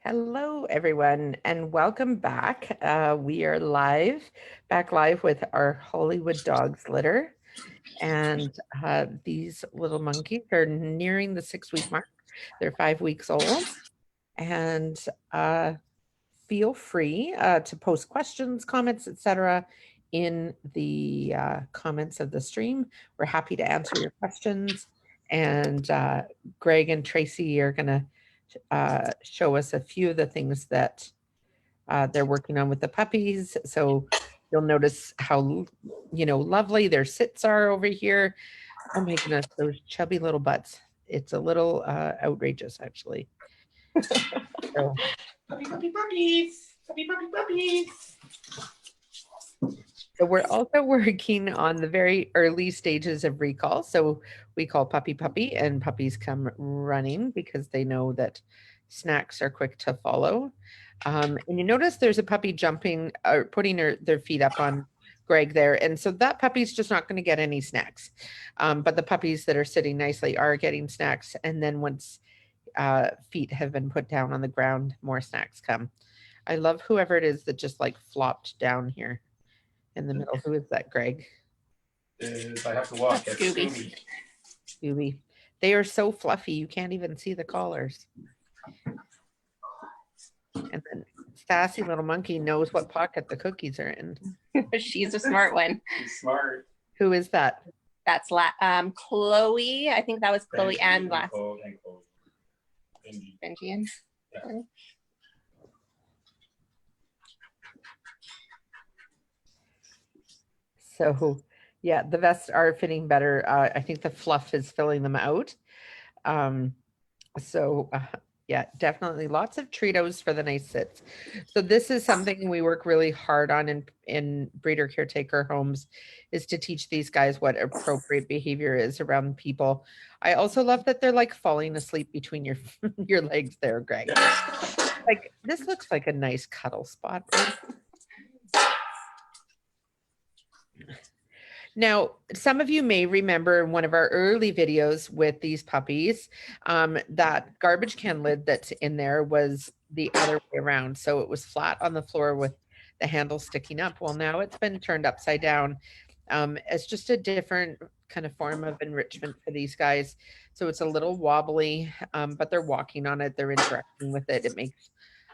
Hello, everyone, and welcome back. We are back live with our Hollywood Dogs litter. And these little monkeys are nearing the 6 week mark. They're 5 weeks old. And feel free to post questions, comments, etc. in the comments of the stream. We're happy to answer your questions. And Greg and Tracy are going to show us a few of the things that they're working on with the puppies. So you'll notice how, lovely their sits are over here. Oh my goodness, those chubby little butts. It's a little outrageous, actually. So, Puppies. So we're also working on the very early stages of recall. So we call puppy, and puppies come running because they know that snacks are quick to follow. And you notice there's a puppy jumping or putting their feet up on Greg there. And so that puppy's just not going to get any snacks. But the puppies that are sitting nicely are getting snacks. And then once feet have been put down on the ground, more snacks come. I love whoever it is that just like flopped down here in the middle. Who is that, Greg? I have to walk. That's Scooby. Scooby. They are so fluffy, you can't even see the collars. And then sassy little monkey knows what pocket the cookies are in. She's a smart one. She's smart. Who is that? That's Chloe. I think that was Chloe and last. Benji and. Yeah. So, yeah, the vests are fitting better. I think the fluff is filling them out. Yeah, definitely lots of Treatos for the nice sits. So this is something we work really hard on in breeder caretaker homes, is to teach these guys what appropriate behavior is around people. I also love that they're like falling asleep between your your legs there, Greg. Like this looks like a nice cuddle spot. Right? Now, some of you may remember in one of our early videos with these puppies, that garbage can lid that's in there was the other way around. So it was flat on the floor with the handle sticking up. Well, now it's been turned upside down as just a different kind of form of enrichment for these guys. So it's a little wobbly, but they're walking on it. They're interacting with it. It makes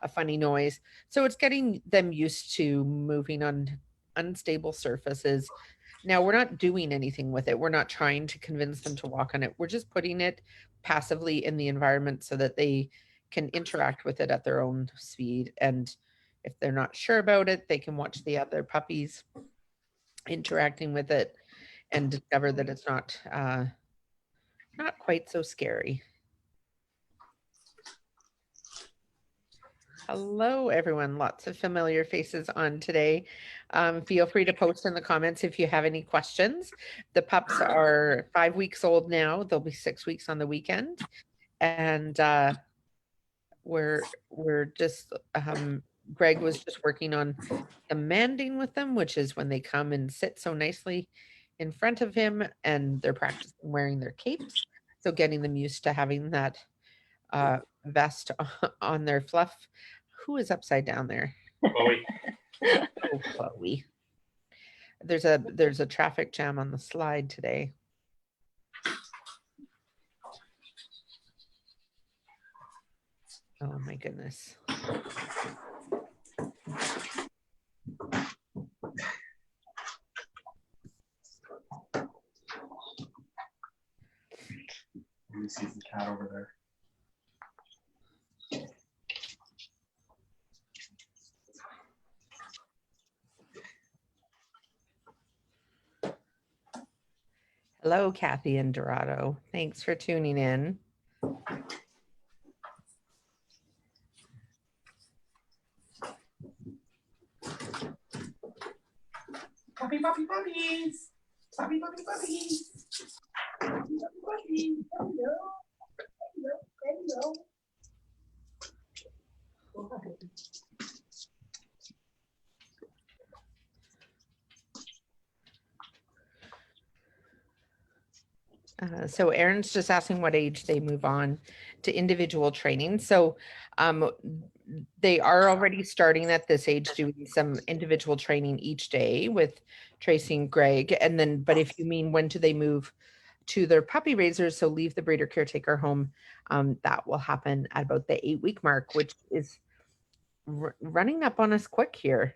a funny noise. So it's getting them used to moving on unstable surfaces. Now, we're not doing anything with it. We're not trying to convince them to walk on it. We're just putting it passively in the environment so that they can interact with it at their own speed. And if they're not sure about it, they can watch the other puppies interacting with it and discover that it's not quite so scary. Hello, everyone. Lots of familiar faces on today. Feel free to post in the comments if you have any questions. The pups are 5 weeks old now. They'll be 6 weeks on the weekend. And we're just, Greg was just working on the manding with them, which is when they come and sit so nicely in front of him and they're practicing wearing their capes. So getting them used to having that vest on their fluff. Who is upside down there? Chloe. Oh, Chloe. There's a traffic jam on the slide today. Oh my goodness. You see the cat over there. Hello, Kathy and Dorado. Thanks for tuning in. Puppies. Puppies. Hello. So Aaron's just asking what age they move on to individual training. So they are already starting at this age doing some individual training each day with Tracy and Greg. And then, but if you mean when do they move to their puppy raisers, so leave the breeder caretaker home, that will happen at about the 8-week mark, which is running up on us quick here.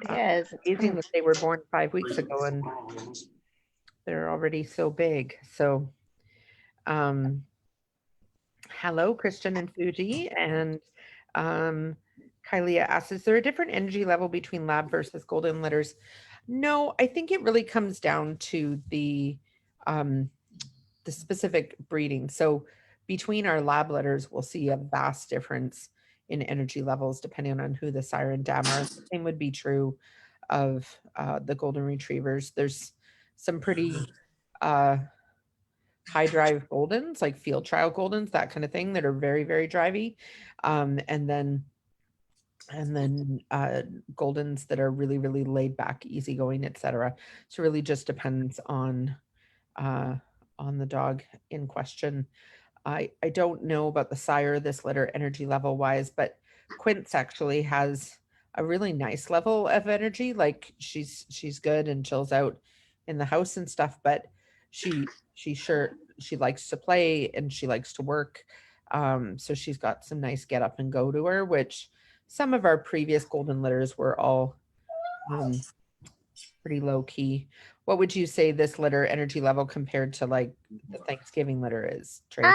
Yes. Amazing that they were born 5 weeks ago and they're already so big. So hello, Christian and Fuji. And Kylia asks, is there a different energy level between lab versus golden litters? No, I think it really comes down to the specific breeding. So between our lab litters, we'll see a vast difference in energy levels depending on who the sire and dam are. The same would be true of the golden retrievers. There's some pretty high drive goldens, like field trial goldens, that kind of thing, that are very, very drivey. And then goldens that are really, really laid back, easygoing, etc. So it really just depends on the dog in question. I don't know about the sire of this litter energy level wise, but Quince actually has a really nice level of energy. Like she's good and chills out in the house and stuff, but she likes to play and she likes to work. So she's got some nice get up and go to her, which some of our previous golden litters were all pretty low key. What would you say this litter energy level compared to like the Thanksgiving litter is, Trace?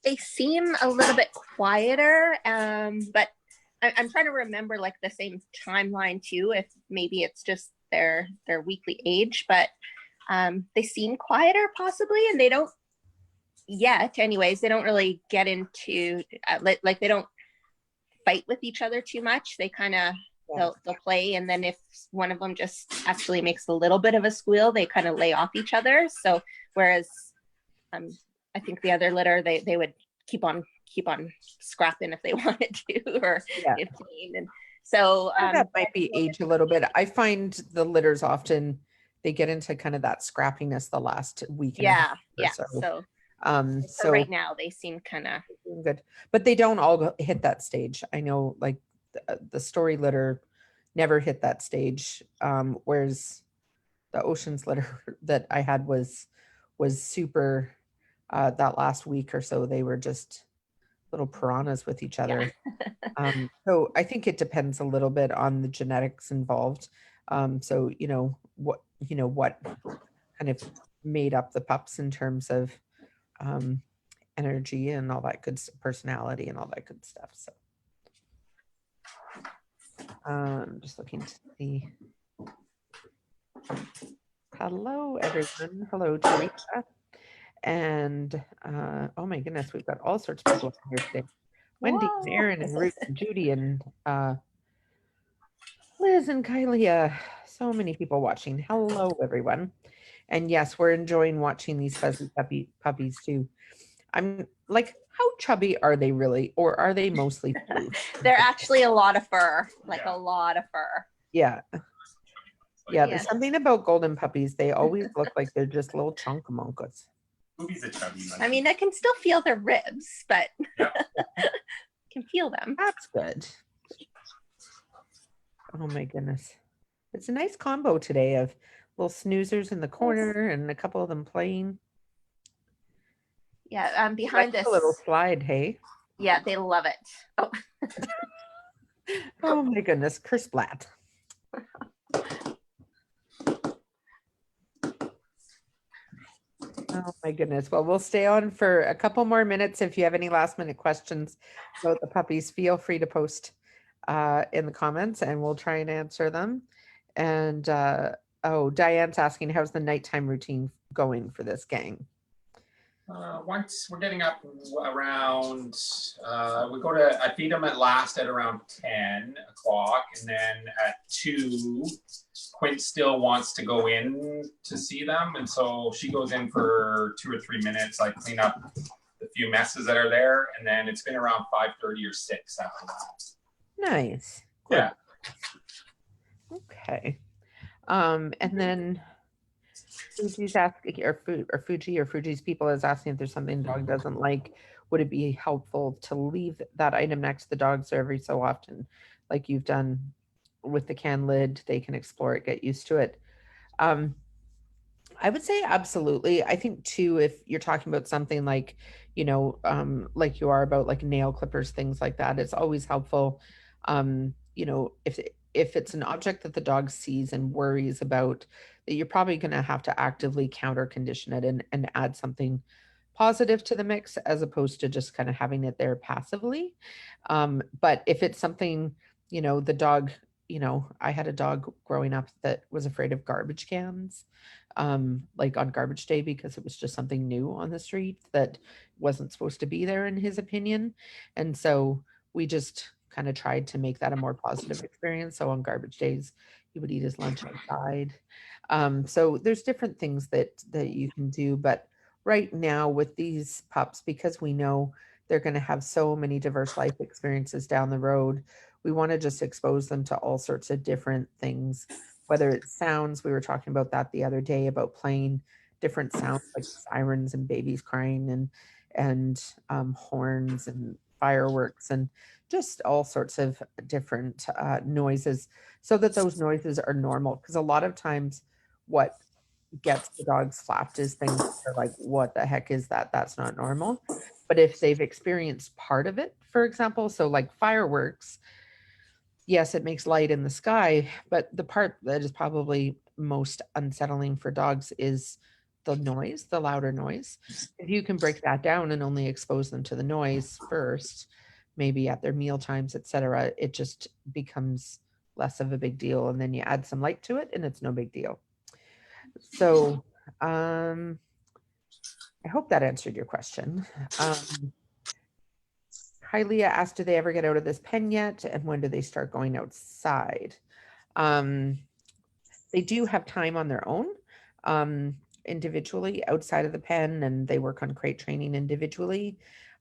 They seem a little bit quieter, but I'm trying to remember like the same timeline too, if maybe it's just their weekly age, but they seem quieter possibly, and they don't yet anyways, they don't really get into like they don't fight with each other too much. They kind of they'll play, and then if one of them just actually makes a little bit of a squeal, they kind of lay off each other. So whereas I think the other litter, they would keep on scrapping if they wanted to, or if and so that might be age a little bit. I find the litters often they get into kind of that scrappiness the last week. So right now they seem kind of good, but they don't all hit that stage. I know, like the story litter never hit that stage, whereas the Oceans litter that I had was super. That last week or so, they were just little piranhas with each other. So I think it depends a little bit on the genetics involved. So what kind of made up the pups in terms of energy and all that good personality and all that good stuff. So I'm just looking to see. Hello, everyone. Hello, Teresa. And oh my goodness, we've got all sorts of people here today. Wendy, and Aaron, and Ruth, and Judy, and Liz, and Kylia. So many people watching. Hello, everyone. And yes, we're enjoying watching these fuzzy puppies too. I'm like, how chubby are they really? Or are they mostly fur? They're actually a lot of fur, like a lot of fur. Yeah. Yeah, there's something about golden puppies. They always look like they're just little chunkamonkas. Ruby's a chubby one. I mean, I can still feel their ribs, but can feel them. That's good. Oh my goodness. It's a nice combo today of little snoozers in the corner and a couple of them playing. Yeah, behind this a little slide, hey? Yeah, they love it. Oh, oh my goodness, Kersplat. Oh my goodness. Well, we'll stay on for a couple more minutes. If you have any last minute questions about the puppies, feel free to post in the comments and we'll try and answer them. And oh, Diane's asking, how's the nighttime routine going for this gang? Once we're getting up around, I feed them at around 10 o'clock, and then at 2, Quint still wants to go in to see them, and so she goes in for 2 or 3 minutes. I clean up the few messes that are there, and then it's been around 5:30 or 6 after that. Nice. Cool. Yeah. Okay. And then Fuji's asking, or Fuji's people is asking if there's something the dog doesn't like. Would it be helpful to leave that item next to the dog so every so often, like you've done with the can lid, they can explore it, get used to it? Um, I would say absolutely. I think too, if you're talking about something like, like you are about like nail clippers, things like that, it's always helpful. If it's an object that the dog sees and worries about, that you're probably going to have to actively counter condition it and add something positive to the mix as opposed to just kind of having it there passively. But if it's something, the dog, I had a dog growing up that was afraid of garbage cans, like on garbage day, because it was just something new on the street that wasn't supposed to be there in his opinion. And so we just kind of tried to make that a more positive experience. So on garbage days, he would eat his lunch outside. So there's different things that you can do, but right now with these pups, because we know they're going to have so many diverse life experiences down the road, we want to just expose them to all sorts of different things, whether it's sounds. We were talking about that the other day about playing different sounds like sirens and babies crying and horns and fireworks and just all sorts of different noises, so that those noises are normal. Because a lot of times what gets the dogs flapped is things that are like, what the heck is that? That's not normal. But if they've experienced part of it, for example, so like fireworks, yes, it makes light in the sky, but the part that is probably most unsettling for dogs is the noise, the louder noise. If you can break that down and only expose them to the noise first, maybe at their meal times, etc., it just becomes less of a big deal. And then you add some light to it and it's no big deal. So I hope that answered your question. Leah asked, do they ever get out of this pen yet? And when do they start going outside? They do have time on their own, individually outside of the pen, and they work on crate training individually.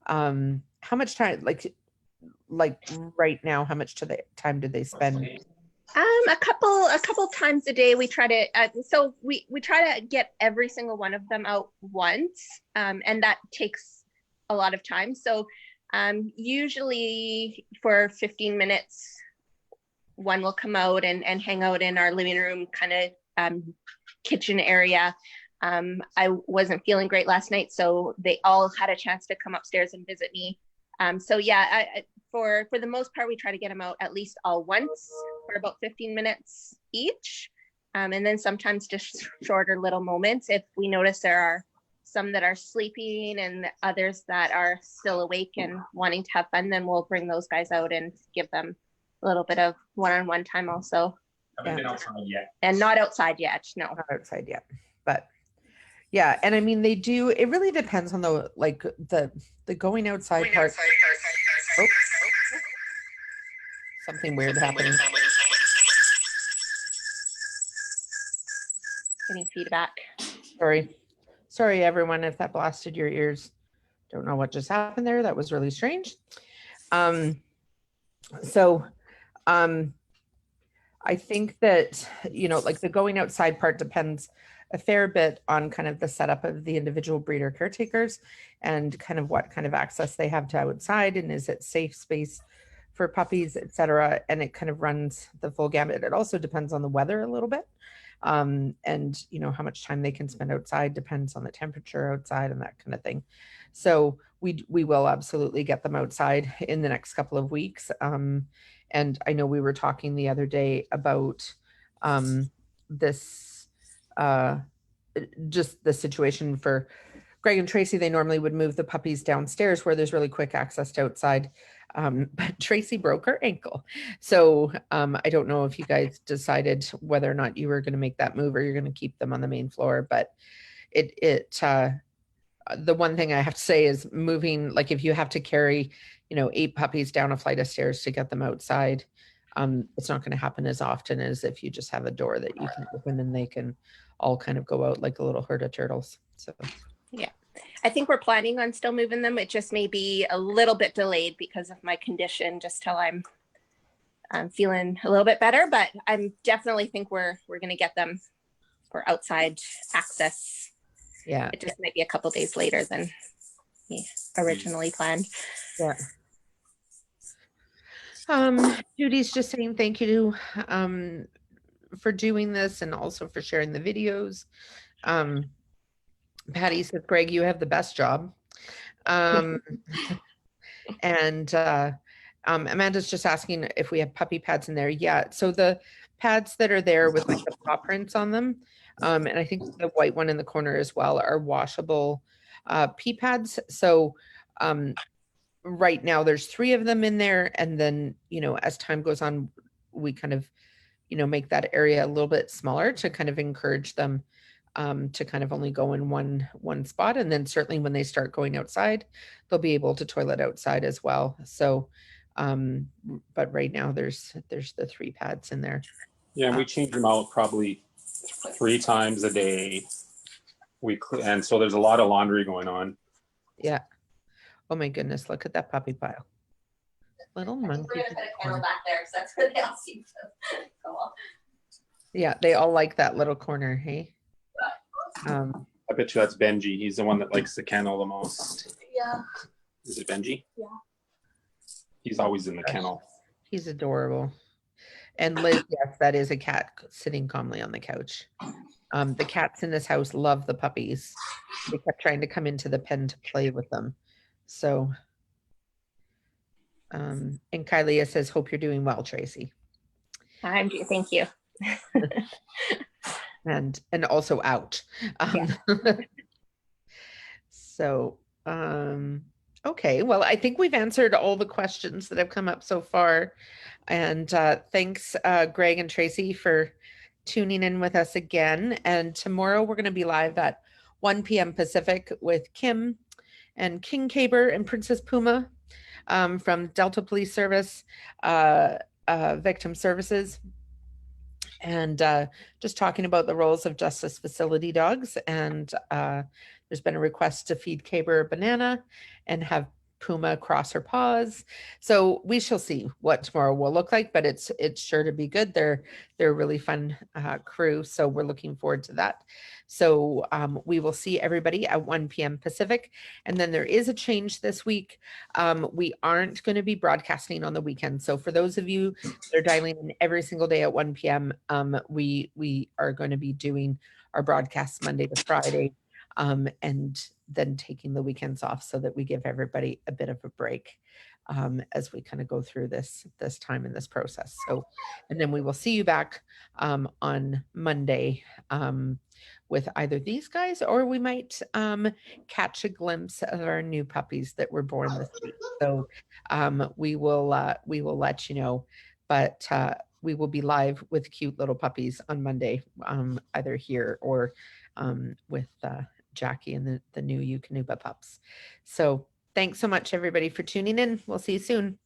How much time, like right now, how much time do they spend? A couple times a day we try to so we try to get every single one of them out once, and that takes a lot of time. So usually for 15 minutes one will come out and hang out in our living room kind of kitchen area. I wasn't feeling great last night, so they all had a chance to come upstairs and visit me. So yeah, for the most part, we try to get them out at least all once for about 15 minutes each. And then sometimes just shorter little moments. If we notice there are some that are sleeping and others that are still awake and wanting to have fun, then we'll bring those guys out and give them a little bit of one-on-one time also. Haven't been outside yet. And not outside yet, no. Not outside yet, but yeah. And I mean, they do, it really depends on the going outside part. Oh, something weird happening. Getting feedback. Sorry everyone if that blasted your ears. Don't know what just happened there. That was really strange. I think that, like the going outside part depends a fair bit on kind of the setup of the individual breeder caretakers and kind of what kind of access they have to outside, and is it safe space for puppies, etc. And it kind of runs the full gamut. It also depends on the weather a little bit. And how much time they can spend outside depends on the temperature outside and that kind of thing. So we will absolutely get them outside in the next couple of weeks. And I know we were talking the other day about this, just the situation for Greg and Tracy. They normally would move the puppies downstairs where there's really quick access to outside. But Tracy broke her ankle. So I don't know if you guys decided whether or not you were going to make that move or you're going to keep them on the main floor. But the one thing I have to say is moving, like if you have to carry, 8 puppies down a flight of stairs to get them outside, it's not going to happen as often as if you just have a door that you can open and they can all kind of go out like a little herd of turtles. So yeah, I think we're planning on still moving them. It just may be a little bit delayed because of my condition, just till I'm feeling a little bit better. But I definitely think we're going to get them for outside access. Yeah. It just might be a couple days later than we originally planned. Yeah. Judy's just saying thank you for doing this and also for sharing the videos. Patty says, Greg, you have the best job. And Amanda's just asking if we have puppy pads in there. Yeah, so the pads that are there with like the paw prints on them, and I think the white one in the corner as well, are washable pee pads. So right now there's 3 of them in there, and then, you know, as time goes on, we kind of, you know, make that area a little bit smaller to kind of encourage them to kind of only go in one spot. And then certainly when they start going outside, they'll be able to toilet outside as well. So, but right now there's the 3 pads in there. Yeah, and we change them out probably 3 times a day. And so there's a lot of laundry going on. Yeah. Oh my goodness, look at that puppy pile. Little monkey. We're gonna put a kennel back there, so that's where they all seem to go off. Yeah, they all like that little corner, hey? I bet you that's Benji. He's the one that likes the kennel the most. Yeah. Is it Benji? Yeah. He's always in the kennel. He's adorable. And Liz, yes, that is a cat sitting calmly on the couch. The cats in this house love the puppies. They kept trying to come into the pen to play with them. So, and Kylie says, hope you're doing well, Tracy. Thank you. And also out. So, okay, well, I think we've answered all the questions that have come up so far. And thanks, Greg and Tracy, for tuning in with us again. And tomorrow we're going to be live at 1 p.m. Pacific with Kim and King Caber and Princess Puma from Delta Police Service Victim Services. And just talking about the roles of justice facility dogs. And there's been a request to feed Caber a banana and have Puma cross her paws. So we shall see what tomorrow will look like, but it's sure to be good. They're a really fun crew. So we're looking forward to that. So we will see everybody at 1 p.m. Pacific. And then there is a change this week. We aren't going to be broadcasting on the weekend. So for those of you that are dialing in every single day at 1 p.m., we are going to be doing our broadcasts Monday to Friday. And then taking the weekends off so that we give everybody a bit of a break as we kind of go through this time in this process. So, and then we will see you back on Monday with either these guys, or we might catch a glimpse of our new puppies that were born this week. So we will let you know, but we will be live with cute little puppies on Monday, either here or with Jackie and the new Eukanuba pups. So thanks so much, everybody, for tuning in. We'll see you soon.